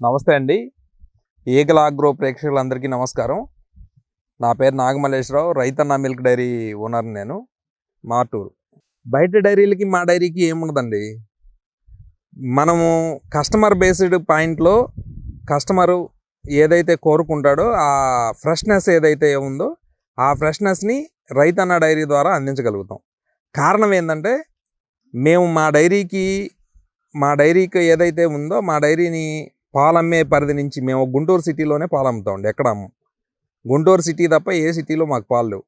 నమస్తే అండి. Eagle agro ప్రేక్షకులందరికీ నమస్కారం. నా పేరు నాగమల్లేశ్వరరావు. రైతన్న మిల్క్ డైరీ ఓనర్ని నేను, మార్టూరు. బయట డైరీలకి మా డైరీకి ఏముండదండి. మనము కస్టమర్ బేస్డ్ పాయింట్లో కస్టమరు ఏదైతే కోరుకుంటాడో ఆ ఫ్రెష్నెస్ ఏదైతే ఉందో ఆ ఫ్రెష్నెస్ని రైతన్న డైరీ ద్వారా అందించగలుగుతాం. కారణం ఏంటంటే మేము మా డైరీకి ఏదైతే ఉందో మా డైరీని పాలమ్మే పరిధి నుంచి మేము గుంటూరు సిటీలోనే పాలు అమ్ముతామండి. ఎక్కడ అమ్మం. గుంటూరు సిటీ తప్ప ఏ సిటీలో మాకు పాలు లేవు.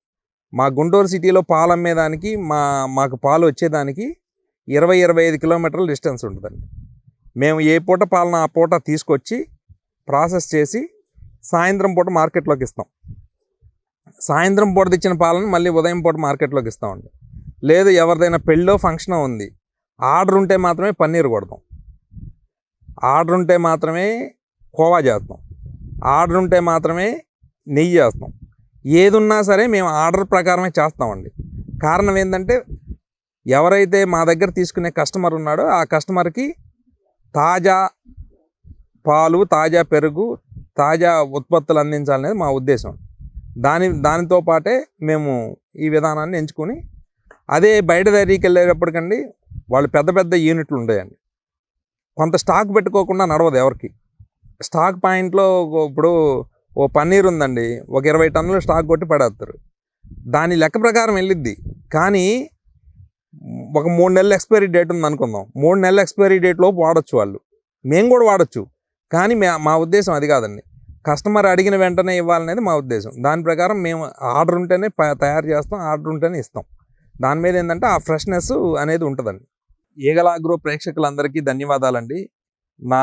మా గుంటూరు సిటీలో పాలు అమ్మేదానికి మాకు పాలు వచ్చేదానికి 20-25 కిలోమీటర్ల డిస్టెన్స్ ఉంటుందండి. మేము ఏ పూట పాలన ఆ పూట తీసుకొచ్చి ప్రాసెస్ చేసి సాయంత్రం పూట మార్కెట్లోకి ఇస్తాం. సాయంత్రం పూట తెచ్చిన పాలను మళ్ళీ ఉదయం పూట మార్కెట్లోకి ఇస్తామండి. లేదు ఎవరిదైనా పెళ్ళో ఫంక్షన్ ఉంది, ఆర్డర్ ఉంటే మాత్రమే పన్నీర్ కొడతాం, ఆర్డర్ ఉంటే మాత్రమే కోవా చేస్తాం, ఆర్డర్ ఉంటే మాత్రమే నెయ్యి చేస్తాం. ఏది ఉన్నా సరే మేము ఆర్డర్ ప్రకారమే చేస్తామండి. కారణం ఏంటంటే ఎవరైతే మా దగ్గర తీసుకునే కస్టమర్ ఉన్నాడో ఆ కస్టమర్కి తాజా పాలు, తాజా పెరుగు, తాజా ఉత్పత్తులు అందించాలనేది మా ఉద్దేశం. దానితో పాటే మేము ఈ విధానాన్ని ఎంచుకొని, అదే బయట డైరీకి వెళ్ళేటప్పటికండి వాళ్ళు పెద్ద పెద్ద యూనిట్లు ఉంటాయండి. కొంత స్టాక్ పెట్టుకోకుండా నడవదు ఎవరికి. స్టాక్ పాయింట్లో ఇప్పుడు ఓ పన్నీర్ ఉందండి, ఒక 20 టన్నులు స్టాక్ కొట్టి పడేస్తారు. దాని లెక్క ప్రకారం వెళ్ళిద్ది. కానీ ఒక 3 నెలల ఎక్స్పైరీ డేట్ ఉంది అనుకుందాం. 3 నెలల ఎక్స్పైరీ డేట్లోపు వాడచ్చు వాళ్ళు. మేము కూడా వాడచ్చు. కానీ మా ఉద్దేశం అది కాదండి. కస్టమర్ అడిగిన వెంటనే ఇవ్వాలనేది మా ఉద్దేశం. దాని ప్రకారం మేము ఆర్డర్ ఉంటేనే తయారు చేస్తాం, ఆర్డర్ ఉంటేనే ఇస్తాం. దాని మీద ఏంటంటే ఆ ఫ్రెష్నెస్ అనేది ఉంటుందండి. ఈగల్ ఆగ్రో ప్రేక్షకులందరికీ ధన్యవాదాలండి. నా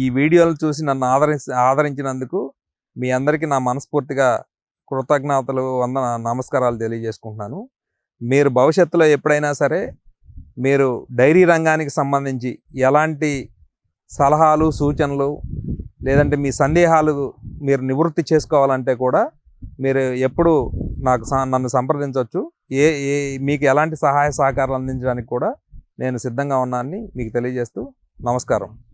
ఈ వీడియోలు చూసి నన్ను ఆదరించినందుకు మీ అందరికీ నా మనస్ఫూర్తిగా కృతజ్ఞతలు, నమస్కారాలు తెలియజేసుకుంటున్నాను. మీరు భవిష్యత్తులో ఎప్పుడైనా సరే మీరు డైరీ రంగానికి సంబంధించి ఎలాంటి సలహాలు, సూచనలు, లేదంటే మీ సందేహాలు మీరు నివృత్తి చేసుకోవాలంటే కూడా మీరు ఎప్పుడు నన్ను సంప్రదించవచ్చు. మీకు ఎలాంటి సహాయ సహకారాలు అందించడానికి కూడా నేను సిద్ధంగా ఉన్నానని మీకు తెలియజేస్తూ నమస్కారం.